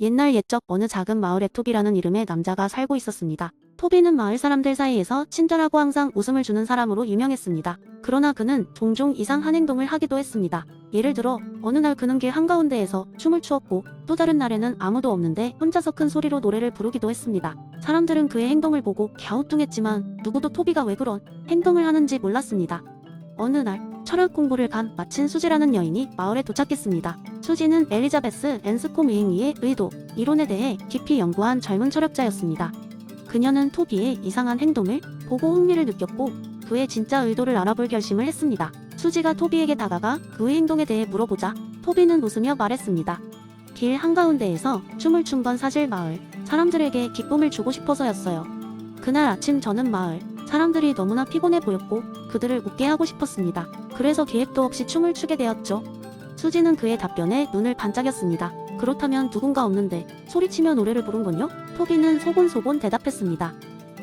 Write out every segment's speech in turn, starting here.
옛날 옛적 어느 작은 마을에 토비라는 이름의 남자가 살고 있었습니다. 토비는 마을 사람들 사이에서 친절하고 항상 웃음을 주는 사람으로 유명했습니다. 그러나 그는 종종 이상한 행동을 하기도 했습니다. 예를 들어 어느 날 그는 길 한가운데에서 춤을 추었고, 또 다른 날에는 아무도 없는데 혼자서 큰 소리로 노래를 부르기도 했습니다. 사람들은 그의 행동을 보고 갸우뚱했지만 누구도 토비가 왜 그런 행동을 하는지 몰랐습니다. 어느 날 철학 공부를 마친 수지라는 여인이 마을에 도착했습니다. 수지는 엘리자베스 앤스콤 윙이의 의도, 이론에 대해 깊이 연구한 젊은 철학자였습니다. 그녀는 토비의 이상한 행동을 보고 흥미를 느꼈고 그의 진짜 의도를 알아볼 결심을 했습니다. 수지가 토비에게 다가가 그의 행동에 대해 물어보자 토비는 웃으며 말했습니다. 길 한가운데에서 춤을 춘 건 사실 마을 사람들에게 기쁨을 주고 싶어서였어요. 그날 아침 저는 마을 사람들이 너무나 피곤해 보였고 그들을 웃게 하고 싶었습니다. 그래서 계획도 없이 춤을 추게 되었죠. 수지는 그의 답변에 눈을 반짝였습니다. 그렇다면 누군가 없는데 소리치며 노래를 부른 건요? 토비는 소곤소곤 대답했습니다.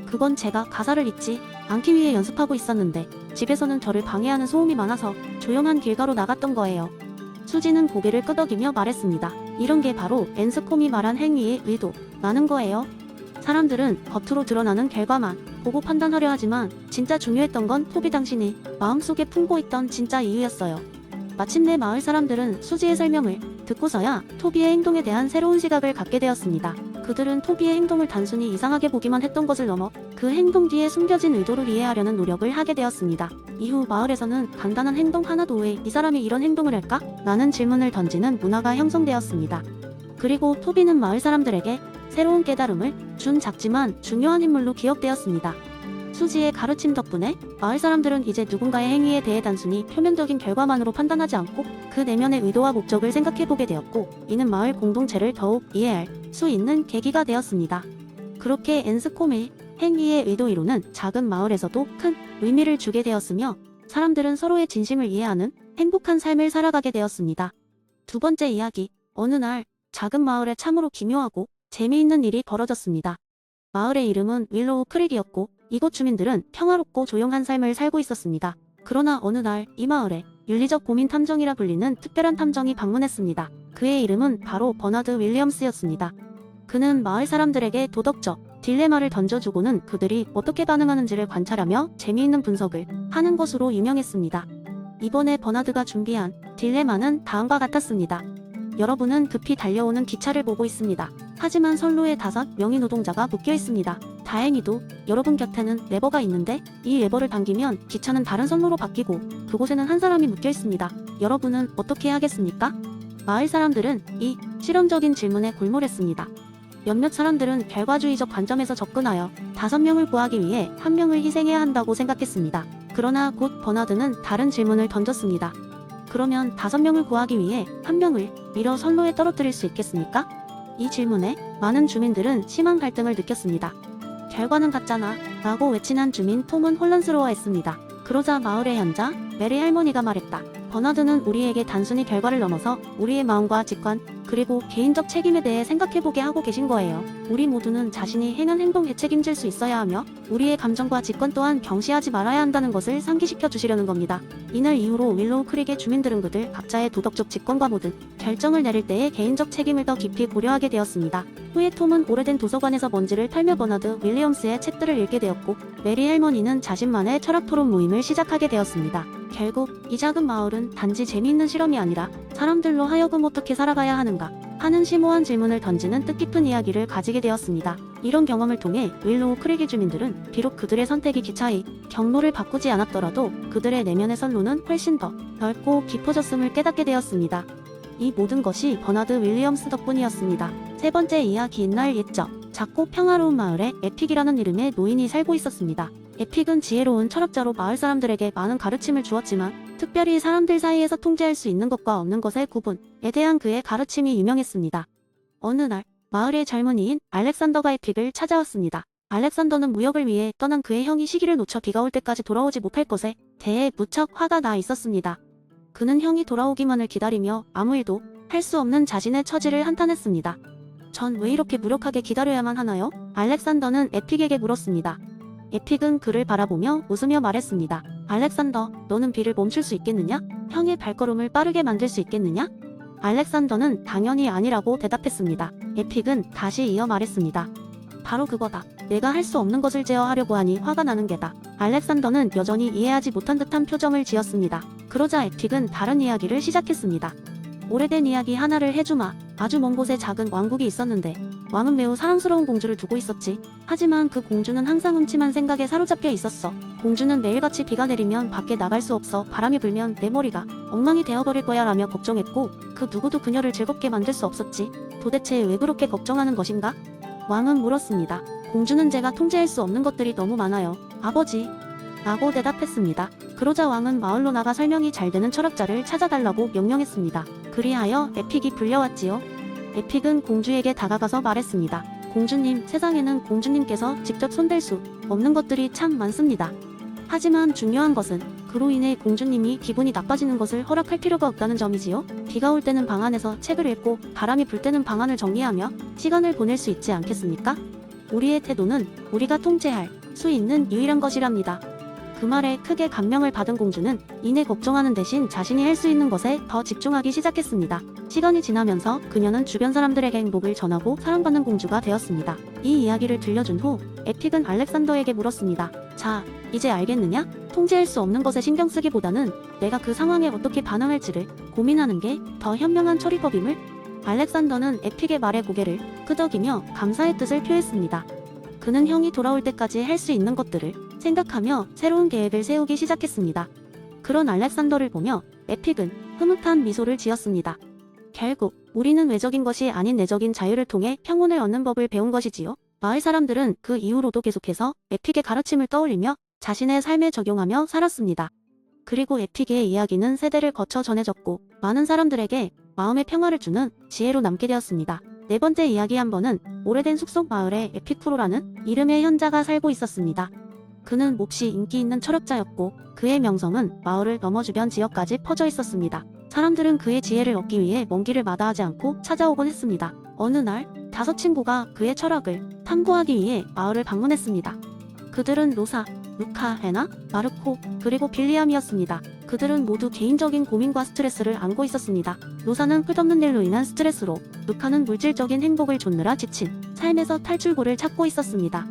그건 제가 가사를 잊지 않기 위해 연습하고 있었는데 집에서는 저를 방해하는 소음이 많아서 조용한 길가로 나갔던 거예요. 수지는 고개를 끄덕이며 말했습니다. 이런 게 바로 앤스콤이 말한 행위의 의도라는 거예요. 사람들은 겉으로 드러나는 결과만 보고 판단하려 하지만 진짜 중요했던 건 토비 당신이 마음속에 품고 있던 진짜 이유였어요. 마침내 마을 사람들은 수지의 설명을 듣고서야 토비의 행동에 대한 새로운 시각을 갖게 되었습니다. 그들은 토비의 행동을 단순히 이상하게 보기만 했던 것을 넘어 그 행동 뒤에 숨겨진 의도를 이해하려는 노력을 하게 되었습니다. 이후 마을에서는 간단한 행동 하나도 왜 이 사람이 이런 행동을 할까? 라는 질문을 던지는 문화가 형성되었습니다. 그리고 토비는 마을 사람들에게 새로운 깨달음을 준 작지만 중요한 인물로 기억되었습니다. 수지의 가르침 덕분에 마을 사람들은 이제 누군가의 행위에 대해 단순히 표면적인 결과만으로 판단하지 않고 그 내면의 의도와 목적을 생각해보게 되었고, 이는 마을 공동체를 더욱 이해할 수 있는 계기가 되었습니다. 그렇게 앤스콤의 행위의 의도 이론은 작은 마을에서도 큰 의미를 주게 되었으며 사람들은 서로의 진심을 이해하는 행복한 삶을 살아가게 되었습니다. 두 번째 이야기. 어느 날 작은 마을에 참으로 기묘하고 재미있는 일이 벌어졌습니다. 마을의 이름은 윌로우 크릭이었고 이곳 주민들은 평화롭고 조용한 삶을 살고 있었습니다. 그러나 어느 날 이 마을에 윤리적 고민 탐정이라 불리는 특별한 탐정이 방문했습니다. 그의 이름은 바로 버나드 윌리엄스였습니다. 그는 마을 사람들에게 도덕적 딜레마를 던져주고는 그들이 어떻게 반응하는지를 관찰하며 재미있는 분석을 하는 것으로 유명했습니다. 이번에 버나드가 준비한 딜레마는 다음과 같았습니다. 여러분은 급히 달려오는 기차를 보고 있습니다. 하지만 선로에 5명의 노동자가 묶여 있습니다. 다행히도 여러분 곁에는 레버가 있는데 이 레버를 당기면 기차는 다른 선로로 바뀌고 그곳에는 한 사람이 묶여 있습니다. 여러분은 어떻게 하겠습니까? 마을 사람들은 이 실험적인 질문에 골몰했습니다. 몇몇 사람들은 결과주의적 관점에서 접근하여 5명을 구하기 위해 1명을 희생해야 한다고 생각했습니다. 그러나 곧 버나드는 다른 질문을 던졌습니다. 그러면 5명을 구하기 위해 1명을 밀어 선로에 떨어뜨릴 수 있겠습니까? 이 질문에 많은 주민들은 심한 갈등을 느꼈습니다. 결과는 같잖아 라고 외친 한 주민 톰은 혼란스러워했습니다. 그러자 마을의 현자 메리 할머니가 말했다. 버나드는 우리에게 단순히 결과를 넘어서 우리의 마음과 직관 그리고 개인적 책임에 대해 생각해보게 하고 계신 거예요. 우리 모두는 자신이 행한 행동에 책임질 수 있어야 하며 우리의 감정과 직관 또한 경시하지 말아야 한다는 것을 상기시켜 주시려는 겁니다. 이날 이후로 윌로우 크릭의 주민들은 그들 각자의 도덕적 직관과 모든 결정을 내릴 때의 개인적 책임을 더 깊이 고려하게 되었습니다. 후에 톰은 오래된 도서관에서 먼지를 털며 버나드 윌리엄스의 책들을 읽게 되었고 메리 할머니는 자신만의 철학 토론 모임을 시작하게 되었습니다. 결국 이 작은 마을은 단지 재미있는 실험이 아니라 사람들로 하여금 어떻게 살아가야 하는가 하는 심오한 질문을 던지는 뜻깊은 이야기를 가지게 되었습니다. 이런 경험을 통해 윌로우 크릭의 주민들은 비록 그들의 선택이 기차의 경로를 바꾸지 않았더라도 그들의 내면의 선로는 훨씬 더 넓고 깊어졌음을 깨닫게 되었습니다. 이 모든 것이 버나드 윌리엄스 덕분이었습니다. 세 번째 이야기. 옛날 옛적 작고 평화로운 마을에 에픽이라는 이름의 노인이 살고 있었습니다. 에픽은 지혜로운 철학자로 마을 사람들에게 많은 가르침을 주었지만 특별히 사람들 사이에서 통제할 수 있는 것과 없는 것의 구분에 대한 그의 가르침이 유명했습니다. 어느 날 마을의 젊은이인 알렉산더가 에픽을 찾아왔습니다. 알렉산더는 무역을 위해 떠난 그의 형이 시기를 놓쳐 비가 올 때까지 돌아오지 못할 것에 대해 무척 화가 나 있었습니다. 그는 형이 돌아오기만을 기다리며 아무 일도 할 수 없는 자신의 처지를 한탄했습니다. 전 왜 이렇게 무력하게 기다려야만 하나요? 알렉산더는 에픽에게 물었습니다. 에픽은 그를 바라보며 웃으며 말했습니다. 알렉산더, 너는 비를 멈출 수 있겠느냐? 형의 발걸음을 빠르게 만들 수 있겠느냐? 알렉산더는 당연히 아니라고 대답했습니다. 에픽은 다시 이어 말했습니다. 바로 그거다. 내가 할 수 없는 것을 제어하려고 하니 화가 나는 게다. 알렉산더는 여전히 이해하지 못한 듯한 표정을 지었습니다. 그러자 에픽은 다른 이야기를 시작했습니다. 오래된 이야기 하나를 해주마. 아주 먼 곳에 작은 왕국이 있었는데 왕은 매우 사랑스러운 공주를 두고 있었지. 하지만 그 공주는 항상 음침한 생각에 사로잡혀 있었어. 공주는 매일같이 비가 내리면 밖에 나갈 수 없어 바람이 불면 내 머리가 엉망이 되어버릴 거야 라며 걱정했고 그 누구도 그녀를 즐겁게 만들 수 없었지. 도대체 왜 그렇게 걱정하는 것인가? 왕은 물었습니다. 공주는 제가 통제할 수 없는 것들이 너무 많아요. 아버지. 라고 대답했습니다. 그러자 왕은 마을로 나가 설명이 잘 되는 철학자를 찾아달라고 명령했습니다. 그리하여 에픽이 불려왔지요. 에픽은 공주에게 다가가서 말했습니다. 공주님, 세상에는 공주님께서 직접 손댈 수 없는 것들이 참 많습니다. 하지만 중요한 것은 그로 인해 공주님이 기분이 나빠지는 것을 허락할 필요가 없다는 점이지요. 비가 올 때는 방 안에서 책을 읽고 바람이 불 때는 방 안을 정리하며 시간을 보낼 수 있지 않겠습니까? 우리의 태도는 우리가 통제할 수 있는 유일한 것이랍니다. 그 말에 크게 감명을 받은 공주는 이내 걱정하는 대신 자신이 할 수 있는 것에 더 집중하기 시작했습니다. 시간이 지나면서 그녀는 주변 사람들에게 행복을 전하고 사랑받는 공주가 되었습니다. 이 이야기를 들려준 후 에픽은 알렉산더에게 물었습니다. 자, 이제 알겠느냐? 통제할 수 없는 것에 신경 쓰기보다는 내가 그 상황에 어떻게 반응할지를 고민하는 게 더 현명한 처리법임을? 알렉산더는 에픽의 말에 고개를 끄덕이며 감사의 뜻을 표했습니다. 그는 형이 돌아올 때까지 할 수 있는 것들을 생각하며 새로운 계획을 세우기 시작했습니다. 그런 알렉산더를 보며 에픽은 흐뭇한 미소를 지었습니다. 결국 우리는 외적인 것이 아닌 내적인 자유를 통해 평온을 얻는 법을 배운 것이지요. 마을 사람들은 그 이후로도 계속해서 에픽의 가르침을 떠올리며 자신의 삶에 적용하며 살았습니다. 그리고 에픽의 이야기는 세대를 거쳐 전해졌고 많은 사람들에게 마음의 평화를 주는 지혜로 남게 되었습니다. 네 번째 이야기 한 번은 오래된 숲속 마을에 에피쿠로라는 이름의 현자가 살고 있었습니다. 그는 몹시 인기 있는 철학자였고 그의 명성은 마을을 넘어 주변 지역까지 퍼져 있었습니다. 사람들은 그의 지혜를 얻기 위해 먼 길을 마다하지 않고 찾아오곤 했습니다. 어느 날 5 친구가 그의 철학을 탐구하기 위해 마을을 방문했습니다. 그들은 로사, 루카, 헤나, 마르코, 그리고 빌리암이었습니다. 그들은 모두 개인적인 고민과 스트레스를 안고 있었습니다. 로사는 끝없는 일로 인한 스트레스로, 루카는 물질적인 행복을 좇느라 지친 삶에서 탈출구를 찾고 있었습니다.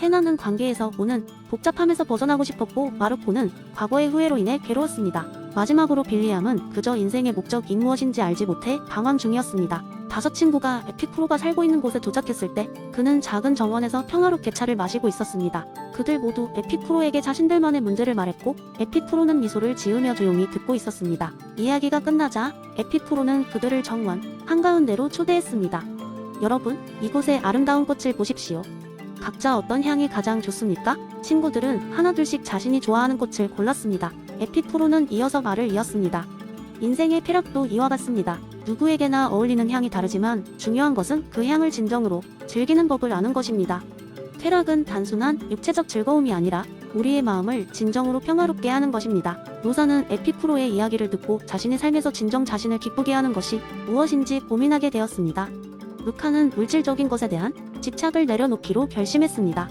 헤나는 관계에서 오는 복잡함에서 벗어나고 싶었고 마르코는 과거의 후회로 인해 괴로웠습니다. 마지막으로 빌리암은 그저 인생의 목적이 무엇인지 알지 못해 방황 중이었습니다. 5 친구가 에피쿠로가 살고 있는 곳에 도착했을 때 그는 작은 정원에서 평화롭게 차를 마시고 있었습니다. 그들 모두 에피쿠로에게 자신들만의 문제를 말했고 에피쿠로는 미소를 지으며 조용히 듣고 있었습니다. 이야기가 끝나자 에피쿠로는 그들을 정원 한가운데로 초대했습니다. 여러분, 이곳의 아름다운 꽃을 보십시오. 각자 어떤 향이 가장 좋습니까? 친구들은 하나둘씩 자신이 좋아하는 꽃을 골랐습니다. 에피쿠로는 이어서 말을 이었습니다. 인생의 쾌락도 이와 같습니다. 누구에게나 어울리는 향이 다르지만 중요한 것은 그 향을 진정으로 즐기는 법을 아는 것입니다. 쾌락은 단순한 육체적 즐거움이 아니라 우리의 마음을 진정으로 평화롭게 하는 것입니다. 로사는 에피쿠로의 이야기를 듣고 자신의 삶에서 진정 자신을 기쁘게 하는 것이 무엇인지 고민하게 되었습니다. 루카는 물질적인 것에 대한 집착을 내려놓기로 결심했습니다.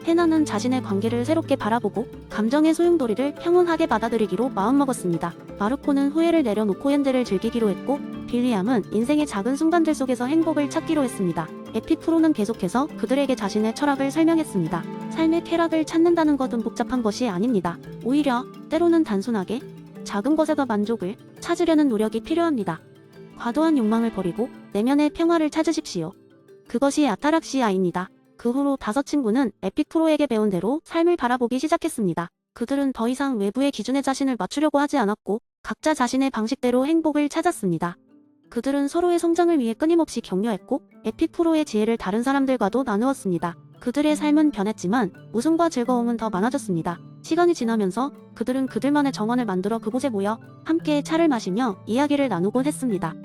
헤나는 자신의 관계를 새롭게 바라보고 감정의 소용돌이를 평온하게 받아들이기로 마음먹었습니다. 마르코는 후회를 내려놓고 현재를 즐기기로 했고 빌리암은 인생의 작은 순간들 속에서 행복을 찾기로 했습니다. 에피쿠로는 계속해서 그들에게 자신의 철학을 설명했습니다. 삶의 쾌락을 찾는다는 것은 복잡한 것이 아닙니다. 오히려 때로는 단순하게 작은 것에도 만족을 찾으려는 노력이 필요합니다. 과도한 욕망을 버리고 내면의 평화를 찾으십시오. 그것이 아타락시아입니다. 그 후로 5 친구는 에피쿠로에게 배운 대로 삶을 바라보기 시작했습니다. 그들은 더 이상 외부의 기준에 자신을 맞추려고 하지 않았고 각자 자신의 방식대로 행복을 찾았습니다. 그들은 서로의 성장을 위해 끊임없이 격려했고 에피쿠로의 지혜를 다른 사람들과도 나누었습니다. 그들의 삶은 변했지만 웃음과 즐거움은 더 많아졌습니다. 시간이 지나면서 그들은 그들만의 정원을 만들어 그곳에 모여 함께 차를 마시며 이야기를 나누곤 했습니다.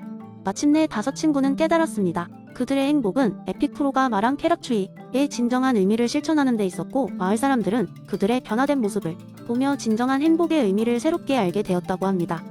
마침내 5 친구는 깨달았습니다. 그들의 행복은 에피쿠로가 말한 쾌락주의의 진정한 의미를 실천하는 데 있었고 마을 사람들은 그들의 변화된 모습을 보며 진정한 행복의 의미를 새롭게 알게 되었다고 합니다.